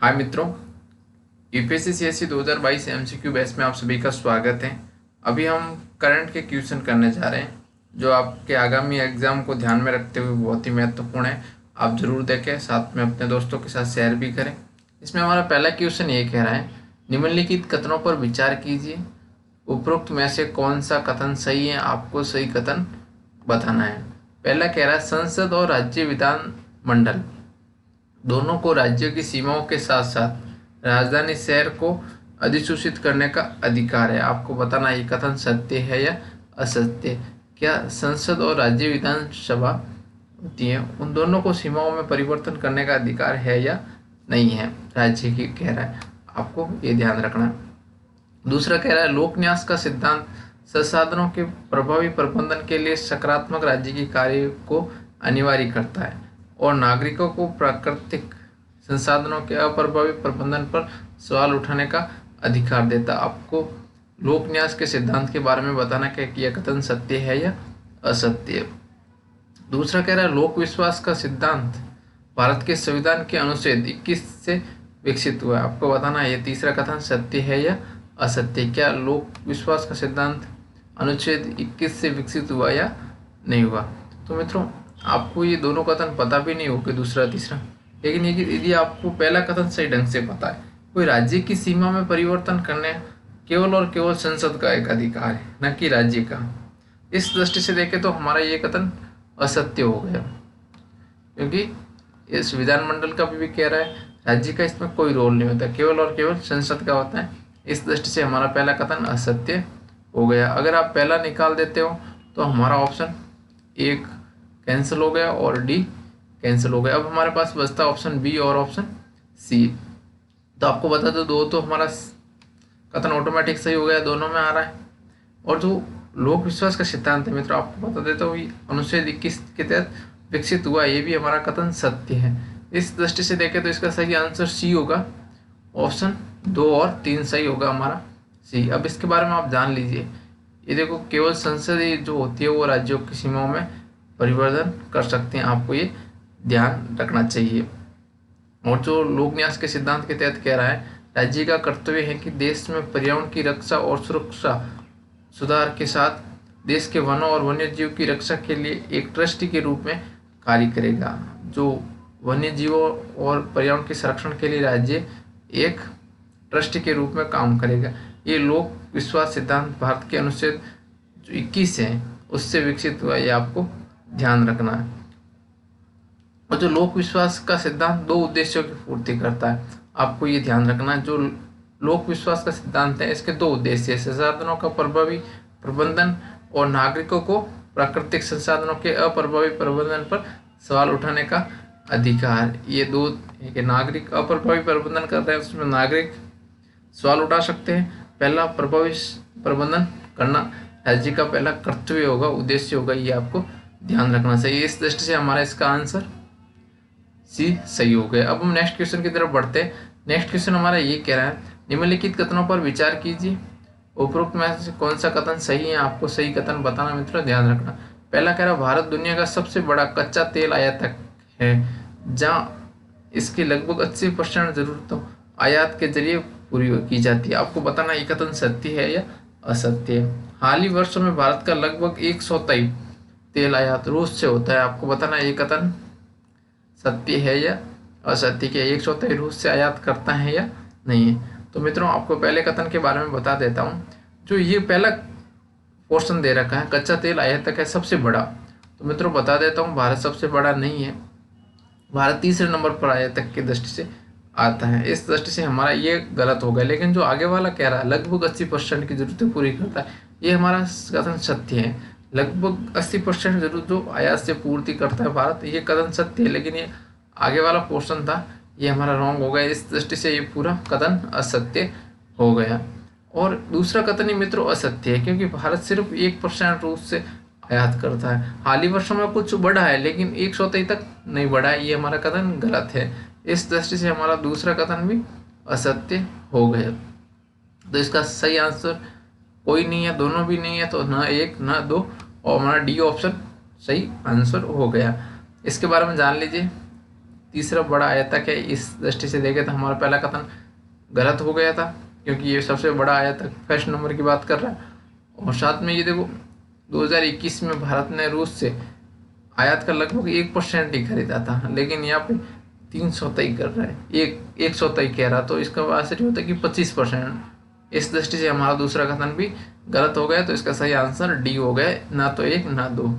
हाय मित्रों, UPSC CSC 2022 MCQ batch में आप सभी का स्वागत है। अभी हम करंट के क्वेश्चन करने जा रहे हैं जो आपके आगामी एग्जाम को ध्यान में रखते हुए बहुत ही महत्वपूर्ण है। आप जरूर देखें, साथ में अपने दोस्तों के साथ शेयर भी करें। इसमें हमारा पहला क्वेश्चन ये कह रहा है, निम्नलिखित कथनों पर विचार कीजिए। उपरोक्त में से कौन सा कथन सही है, आपको सही कथन बताना है। पहला कह रहा है, संसद और राज्य विधान मंडल दोनों को राज्यों की सीमाओं के साथ साथ राजधानी शहर को अधिसूचित करने का अधिकार है। आपको बताना ये कथन सत्य है या असत्य। क्या संसद और राज्य विधानसभा होती है, उन दोनों को सीमाओं में परिवर्तन करने का अधिकार है या नहीं है? राज्य की कह रहा है, आपको ये ध्यान रखना है। दूसरा कह रहा है, लोक न्यास का सिद्धांत संसाधनों के प्रभावी प्रबंधन के लिए सकारात्मक राज्य की कार्य को अनिवार्य करता है और नागरिकों को प्राकृतिक संसाधनों के अप्रभावी प्रबंधन पर सवाल उठाने का अधिकार देता। आपको लोक न्यास के सिद्धांत के बारे में बताना कि यह कथन सत्य है या असत्य। दूसरा कह रहा है, लोक विश्वास का सिद्धांत भारत के संविधान के अनुच्छेद 21 से विकसित हुआ है। आपको बताना है ये तीसरा कथन सत्य है या असत्य। क्या लोक विश्वास का सिद्धांत अनुच्छेद 21 से विकसित हुआ या नहीं हुआ? तो मित्रों, आपको ये दोनों कथन पता भी नहीं होंगे, दूसरा तीसरा, लेकिन यदि आपको पहला कथन सही ढंग से पता है, कोई राज्य की सीमा में परिवर्तन करने केवल और केवल संसद का एक अधिकार है, न कि राज्य का। इस दृष्टि से देखें तो हमारा ये कथन असत्य हो गया, क्योंकि इस विधानमंडल का भी कह रहा है राज्य का इसमें कोई रोल नहीं होता, केवल और केवल संसद का होता है। इस दृष्टि से हमारा पहला कथन असत्य हो गया। अगर आप पहला निकाल देते हो तो हमारा ऑप्शन एक कैंसिल हो गया और डी कैंसिल हो गया। अब हमारे पास बचता ऑप्शन बी और ऑप्शन सी। तो आपको बता दो, दो तो हमारा कथन ऑटोमेटिक सही हो गया, दोनों में आ रहा है। और जो लोक विश्वास का सिद्धांत है मित्रों, आपको बता देता हूँ, अनुच्छेद 21 के तहत विकसित हुआ, ये भी हमारा कथन सत्य है। इस दृष्टि से देखें तो इसका सही आंसर सी होगा। ऑप्शन 2 और 3 सही होगा हमारा सी। अब इसके बारे में आप जान लीजिए। ये देखो, केवल संसद ही जो होती है वो राज्यों की सीमाओं में परिवर्तन कर सकते हैं, आपको ये ध्यान रखना चाहिए। और जो लोक न्यास के सिद्धांत के तहत कह रहा है, राज्य का कर्तव्य है कि देश में पर्यावरण की रक्षा और सुरक्षा सुधार के साथ देश के वनों और वन्य जीव की रक्षा के लिए एक ट्रस्टी के रूप में कार्य करेगा। जो वन्य जीवों और पर्यावरण के संरक्षण के लिए राज्य एक ट्रस्टी के रूप में काम करेगा। ये लोक विश्वास सिद्धांत भारत के अनुच्छेद 21 है उससे विकसित हुआ, ये आपको ध्यान रखना है। और जो लोक विश्वास का सिद्धांत 2 उद्देश्यों की पूर्ति करता है, आपको ये ध्यान रखना है। जो लोक विश्वास का सिद्धांत है इसके 2 उद्देश्य है, संसाधनों का प्रभावी प्रबंधन और नागरिकों को प्राकृतिक संसाधनों के अप्रभावी प्रबंधन पर सवाल उठाने का अधिकार। ये 2 नागरिक अप्रभावी प्रबंधन कर रहे हैं, उसमें नागरिक सवाल उठा सकते हैं। पहला प्रभावी प्रबंधन करना राज्य का पहला कर्तव्य होगा, उद्देश्य होगा, ये आपको ध्यान रखना चाहिए। इस दृष्टि से हमारा इसका आंसर सी सही हो गया। अब हम नेक्स्ट क्वेश्चन की तरफ बढ़ते हैं। नेक्स्ट क्वेश्चन हमारा ये कह रहा है, निम्नलिखित कथनों पर विचार कीजिए। उपरोक्त में से कौन सा कथन सही है, आपको सही कथन बताना मित्रों, ध्यान रखना। पहला कह रहा है, भारत दुनिया का सबसे बड़ा कच्चा तेल आयातक है, जहाँ इसकी लगभग 80% जरूरतों आयात के जरिए पूरी की जाती है। आपको बताना ये कथन सत्य है या असत्य है। हाल ही वर्षों में भारत का लगभग 1/4 तेल आयात रूस से होता है। आपको बताना ये कथन सत्य है या असत्य, के 1/4 रूस से आयात करता है या नहीं है। तो मित्रों, आपको पहले कथन के बारे में बता देता हूँ। जो ये पहला पोर्शन दे रखा है, कच्चा तेल आयातक है सबसे बड़ा, तो मित्रों बता देता हूँ, भारत सबसे बड़ा नहीं है। भारत तीसरे नंबर पर आयातक की दृष्टि से आता है। इस दृष्टि से हमारा ये गलत हो गया। लेकिन जो आगे वाला कह रहा है लगभग 80% की जरूरतें पूरी करता है, ये हमारा कथन सत्य है। लगभग 80% जरूरत जो आयात से पूर्ति करता है भारत, ये कथन सत्य है। लेकिन ये आगे वाला पोर्शन था, ये हमारा रॉन्ग हो गया। इस दृष्टि से ये पूरा कथन असत्य हो गया। और दूसरा कथन ही मित्रों असत्य है, क्योंकि भारत सिर्फ 1% रूस से आयात करता है। हाल ही वर्षों में कुछ बढ़ा है, लेकिन 1/4 तक नहीं बढ़ा है, ये हमारा कथन गलत है। इस दृष्टि से हमारा दूसरा कथन भी असत्य हो गया। तो इसका सही आंसर कोई नहीं है, दोनों भी नहीं है, तो न 1 न 2, और हमारा डी ऑप्शन सही आंसर हो गया। इसके बारे में जान लीजिए। तीसरा बड़ा आयातक है। इस दृष्टि से देखें तो हमारा पहला कथन गलत हो गया था, क्योंकि ये सबसे बड़ा आयातक फर्स्ट नंबर की बात कर रहा है। और साथ में ये देखो 2021 में भारत ने रूस से आयात का लगभग 1% ही खरीदा था, लेकिन यहाँ पे 323 कर रहा है, 123 कह रहा, तो इसका आंसर होता है कि 25%। इस दृष्टि से हमारा दूसरा कथन भी गलत हो गया, तो इसका सही आंसर डी हो गया, ना तो 1 ना 2।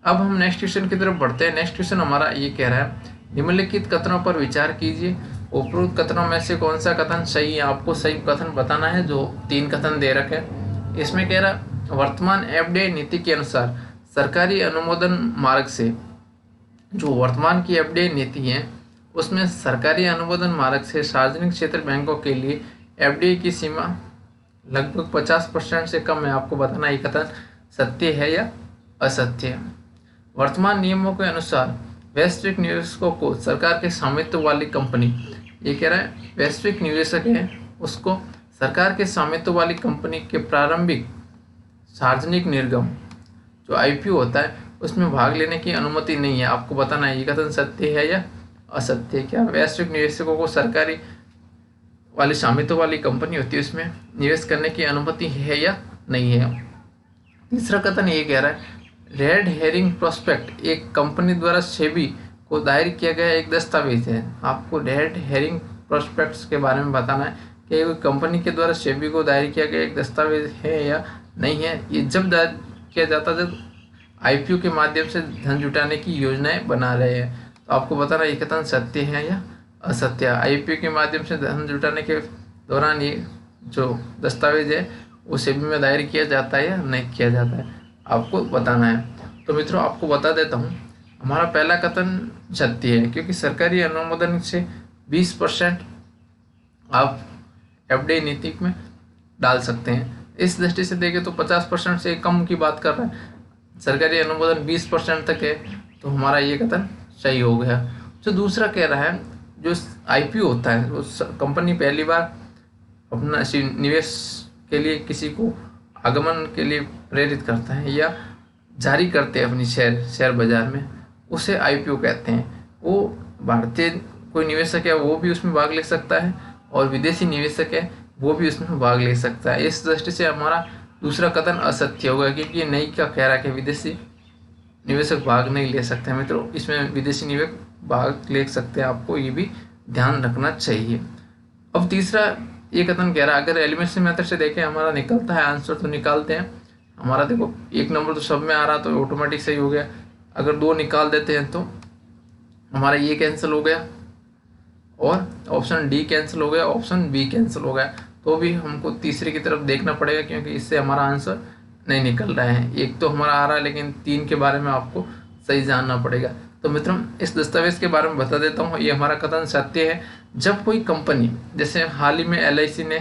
अब हम नेक्स्ट क्वेश्चन की तरफ बढ़ते हैं। नेक्स्ट क्वेश्चन हमारा ये कह रहा है, निम्नलिखित कथनों पर विचार कीजिए, उपरोक्त कथनों में से कौन सा कथन सही है। आपको सही कथन बताना है, जो 3 कथन दे रखे हैं। इसमें कह रहा, वर्तमान एफडीआई नीति के अनुसार सरकारी अनुमोदन मार्ग से, जो वर्तमान की एफडीआई नीति है उसमें सरकारी अनुमोदन मार्ग से सार्वजनिक क्षेत्र बैंकों के लिए एफडीआई की सीमा लगभग 50% से कम है। आपको बताना ये कथन सत्य है या असत्य है। वर्तमान नियमों के अनुसार वैश्विक निवेशकों को सरकार के स्वामित्व वाली कंपनी, ये कह रहा है वैश्विक निवेशक है उसको सरकार के स्वामित्व वाली कंपनी के प्रारंभिक सार्वजनिक निर्गम, जो आईपीओ होता है, उसमें भाग लेने की अनुमति नहीं है। आपको बताना है ये कथन सत्य है या असत्य। क्या वैश्विक निवेशकों को सरकारी वाली स्वामित्व वाली कंपनी होती है उसमें निवेश करने की अनुमति है या नहीं है। तीसरा कथन ये कह रहा है, रेड हेरिंग प्रोस्पेक्ट एक कंपनी द्वारा सेबी को दायर किया गया एक दस्तावेज है। आपको रेड हेरिंग प्रोस्पेक्ट्स के बारे में बताना है कि कोई कंपनी के द्वारा सेबी को दायर किया गया एक दस्तावेज है या नहीं है। ये जब दायर किया जाता है जब आईपीओ के माध्यम से धन जुटाने की योजनाएं बना रहे हैं। तो आपको बताना ये कथन सत्य है या असत्य। आईपीओ के माध्यम से धन जुटाने के दौरान ये जो दस्तावेज है वो सेबी में दायर किया जाता है या नहीं किया जाता है, आपको बताना है। तो मित्रों आपको बता देता हूँ, हमारा पहला कथन सत्य है, क्योंकि सरकारी अनुमोदन से 20% आप एफडीआई नीति में डाल सकते हैं। इस दृष्टि से देखें तो 50% से कम की बात कर रहा है, सरकारी अनुमोदन 20% तक है, तो हमारा ये कथन सही हो गया। जो दूसरा कह रहा है, जो आईपीओ होता है वो कंपनी पहली बार अपना निवेश के लिए किसी को आगमन के लिए प्रेरित करता है या जारी करते हैं अपनी शेयर बाजार में, उसे आईपीओ कहते हैं। वो भारतीय कोई निवेशक है वो भी उसमें भाग ले सकता है और विदेशी निवेशक है वो भी उसमें भाग ले सकता है। इस दृष्टि से हमारा दूसरा कथन असत्य होगा, क्योंकि ये नहीं क्या कह रहा है कि विदेशी निवेशक भाग नहीं ले सकते हैं। मित्रों इसमें विदेशी निवेशक भाग ले सकते हैं, आपको ये भी ध्यान रखना चाहिए। अब तीसरा ये कथन कह रहा है, अगर एलिमिनेशन मेथड से देखें हमारा निकलता है आंसर, तो निकालते हैं। हमारा देखो 1 नंबर तो सब में आ रहा तो ऑटोमेटिक सही हो गया। अगर 2 निकाल देते हैं तो हमारा ये कैंसिल हो गया और ऑप्शन डी कैंसिल हो गया, ऑप्शन बी कैंसिल हो गया। तो भी हमको तीसरे की तरफ देखना पड़ेगा, क्योंकि इससे हमारा आंसर नहीं निकल रहा है। 1 तो हमारा आ रहा है, लेकिन 3 के बारे में आपको सही जानना पड़ेगा। तो मित्रों इस दस्तावेज के बारे में बता देता हूँ, ये हमारा कथन सत्य है। जब कोई कंपनी, जैसे हाल ही में एलआईसी ने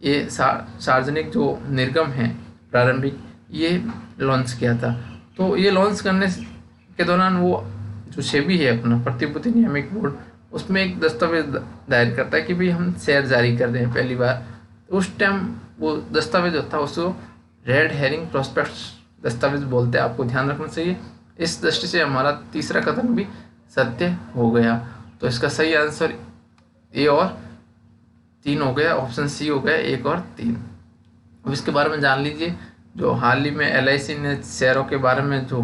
ये सार्वजनिक जो निर्गम है प्रारंभिक, ये लॉन्च किया था, तो ये लॉन्च करने के दौरान वो जो सेबी है अपना प्रतिभूति नियामक बोर्ड, उसमें एक दस्तावेज दायर करता है कि भाई हम शेयर जारी कर रहे हैं पहली बार। तो उस टाइम वो दस्तावेज होता है उसको रेड हेरिंग प्रोस्पेक्ट्स दस्तावेज बोलते हैं, आपको ध्यान रखना चाहिए। इस दृष्टि से हमारा तीसरा कथन भी सत्य हो गया। तो इसका सही आंसर ए और 3 हो गया, ऑप्शन सी हो गया 1 और 3। अब इसके बारे में जान लीजिए, जो हाल ही में एलआईसी ने शेयरों के बारे में जो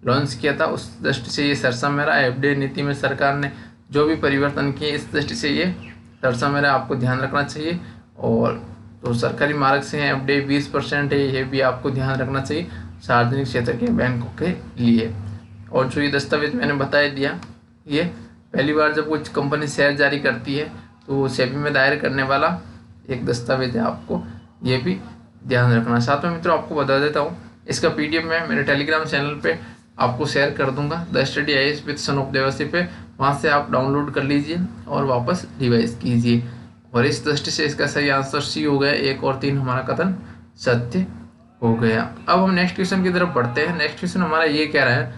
लॉन्च किया था, उस दृष्टि से ये सरसा मेरा एफडीआई नीति में सरकार ने जो भी परिवर्तन किए, इस दृष्टि से ये सरसा मेरा आपको ध्यान रखना चाहिए। और तो सरकारी मार्ग से है एफडीआई 20% है, ये भी आपको ध्यान रखना चाहिए सार्वजनिक क्षेत्र के बैंकों के लिए। और जो ये दस्तावेज मैंने बता दिया, ये पहली बार जब कुछ कंपनी शेयर जारी करती है तो सेबी में दायर करने वाला एक दस्तावेज है, आपको ये भी ध्यान रखना। साथ में मित्रों आपको बता देता हूँ, इसका पीडीएफ मैं मेरे टेलीग्राम चैनल पे आपको शेयर कर दूंगा, the study IAS with son of देवर्षि पे। वहाँ से आप डाउनलोड कर लीजिए और वापस रिवाइज कीजिए। और इस दृष्टि से इसका सही आंसर सी हो गया, 1 और 3 हमारा कथन सत्य हो गया। अब हम नेक्स्ट क्वेश्चन की तरफ बढ़ते हैं। नेक्स्ट क्वेश्चन हमारा ये कह रहा है,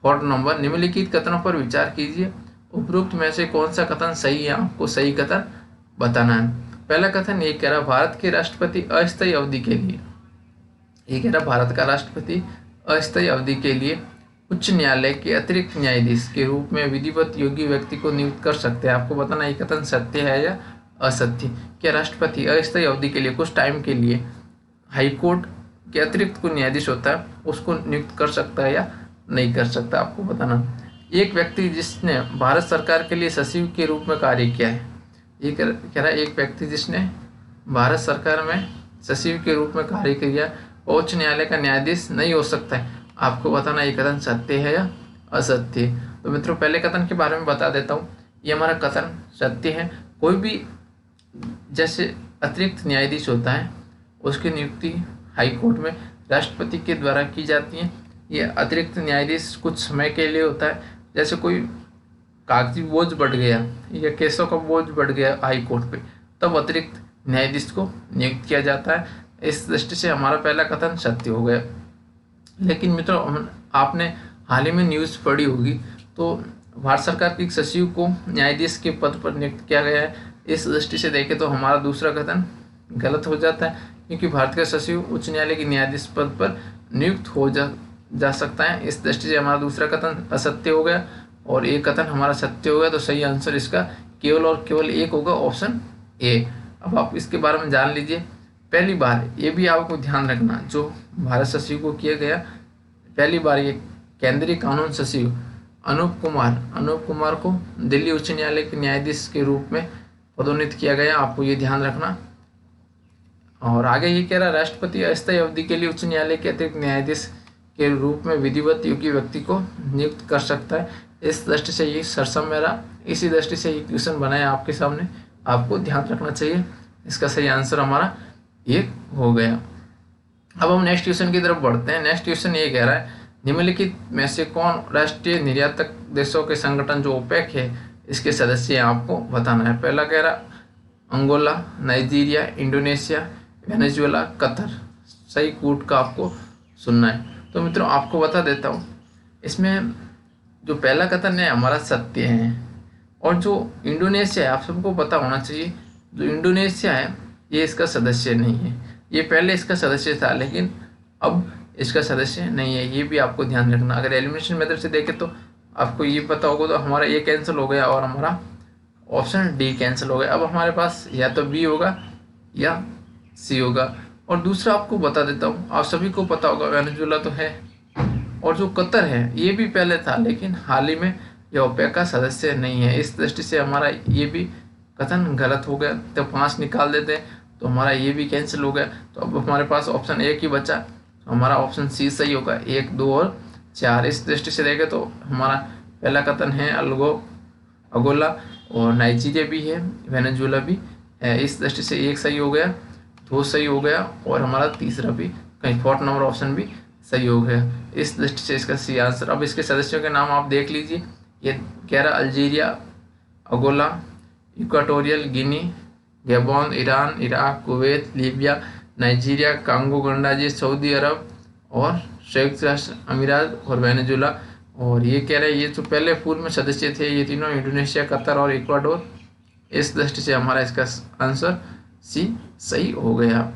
4 नंबर, निम्नलिखित कथनों पर विचार कीजिए, उपरोक्त में से कौन सा कथन सही है, आपको सही कथन बताना है। पहला कथन ये कह रहा है, भारत के राष्ट्रपति अस्थायी अवधि के लिए, ये कह रहा भारत का राष्ट्रपति अस्थायी अवधि के लिए उच्च न्यायालय के अतिरिक्त न्यायाधीश के रूप में विधिवत योग्य व्यक्ति को नियुक्त कर सकते हैं। आपको बताना ये कथन सत्य है या असत्य। क्या राष्ट्रपति अस्थायी अवधि के लिए कुछ टाइम के लिए हाईकोर्ट के अतिरिक्त कोई न्यायाधीश होता है उसको नियुक्त कर सकता है या नहीं कर सकता? आपको बताना। एक व्यक्ति जिसने भारत सरकार के लिए सचिव के रूप में कार्य किया है, ये कह रहा है एक व्यक्ति जिसने भारत सरकार में सचिव के रूप में कार्य किया उच्च न्यायालय का न्यायाधीश नहीं हो सकता है। आपको बताना ये कथन सत्य है या असत्य। तो मित्रों पहले कथन के बारे में बता देता हूँ। ये हमारा कथन सत्य है। कोई भी जैसे अतिरिक्त न्यायाधीश होता है उसकी नियुक्ति हाई कोर्ट में राष्ट्रपति के द्वारा की जाती है। ये अतिरिक्त न्यायाधीश कुछ समय के लिए होता है। जैसे कोई कागजी बोझ बढ़ गया या केसों का बोझ बढ़ गया हाई कोर्ट पे, तब अतिरिक्त न्यायाधीश को नियुक्त किया जाता है। इस दृष्टि से हमारा पहला कथन सत्य हो गया। लेकिन मित्रों आपने हाल ही में न्यूज़ पढ़ी होगी तो भारत सरकार के एक सचिव को न्यायाधीश के पद पर नियुक्त किया गया है। इस दृष्टि से देखें तो हमारा दूसरा कथन गलत हो जाता है, क्योंकि भारत का सचिव उच्च न्यायालय के न्यायाधीश पद पर नियुक्त हो जा सकता है। इस दृष्टि से हमारा दूसरा कथन असत्य हो गया और एक कथन हमारा सत्य हो गया। तो सही आंसर इसका केवल और केवल एक होगा, ऑप्शन ए। अब आप इसके बारे में जान लीजिए। पहली बार ये भी आपको ध्यान रखना, जो भारत सचिव को किया गया पहली बार ये केंद्रीय कानून सचिव अनूप कुमार को दिल्ली उच्च न्यायालय के न्यायाधीश के रूप में पदोन्नत किया गया। आपको ये ध्यान रखना। और आगे ये कह रहा राष्ट्रपति अस्थायी अवधि के लिए उच्च न्यायालय के अतिरिक्त न्यायाधीश के रूप में विधिवत योग्य व्यक्ति को नियुक्त कर सकता है। इस दृष्टि से ये सरसम रहा। इसी दृष्टि से ये क्वेश्चन बनाया आपके सामने, आपको ध्यान रखना चाहिए। इसका सही आंसर हमारा एक हो गया। अब हम नेक्स्ट क्वेश्चन की तरफ बढ़ते हैं। नेक्स्ट क्वेश्चन ये कह रहा है निम्नलिखित में से कौन राष्ट्रीय निर्यातक देशों के संगठन जो ओपेक है इसके सदस्य हैं? आपको बताना है। पहला कह रहा Angola, Nigeria, Indonesia, Venezuela, Qatar. सही कूट का आपको सुनना है। तो मित्रों आपको बता देता हूँ, इसमें जो पहला कथन है हमारा सत्य है। और जो इंडोनेशिया है, आप सबको पता होना चाहिए, जो इंडोनेशिया है ये इसका सदस्य नहीं है। ये पहले इसका सदस्य था लेकिन अब इसका सदस्य नहीं है। ये भी आपको ध्यान रखना। अगर एलिमिनेशन मेथड से देखें तो आपको ये पता होगा। तो हमारा ये कैंसिल हो गया और हमारा ऑप्शन डी कैंसिल हो गया। अब हमारे पास या तो बी होगा या सी होगा। और दूसरा आपको बता देता हूँ, आप सभी को पता होगा वेनेजुएला तो है, और जो कतर है ये भी पहले था लेकिन हाल ही में यह ओपेक का सदस्य नहीं है। इस दृष्टि से हमारा ये भी कथन गलत हो गया। तो 5 निकाल देते हैं तो हमारा ये भी कैंसिल हो गया। तो अब हमारे पास ऑप्शन एक ही बचा, तो हमारा ऑप्शन सी सही होगा। 1, 2 और 4। इस दृष्टि से देखें तो हमारा पहला कथन है अगोला, और नाइजीरिया भी है, वेनेजुएला भी है। इस दृष्टि से 1 सही हो गया, 2 सही हो गया और हमारा तीसरा भी कहीं 4 नंबर ऑप्शन भी सही हो गया। इस दृष्टि से इसका सी आंसर। अब इसके सदस्यों के नाम आप देख लीजिए। ये कह रहा Algeria, Angola, Equatorial Guinea, Gabon, Iran, Iraq, Kuwait, Libya, Nigeria, Congo गणराज्य, सऊदी अरब और संयुक्त राष्ट्र अमीरात और वेनेजुएला। और ये कह रहे हैं ये जो पहले पूर्व में सदस्य थे ये तीनों इंडोनेशिया, कतर और इक्वाडोर। इस दृष्टि से हमारा इसका आंसर सी सही हो गया।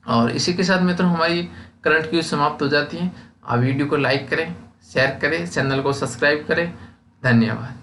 और इसी के साथ मित्रों हमारी करंट क्यूज समाप्त हो जाती है। आप वीडियो को लाइक करें, शेयर करें, चैनल को सब्सक्राइब करें। धन्यवाद।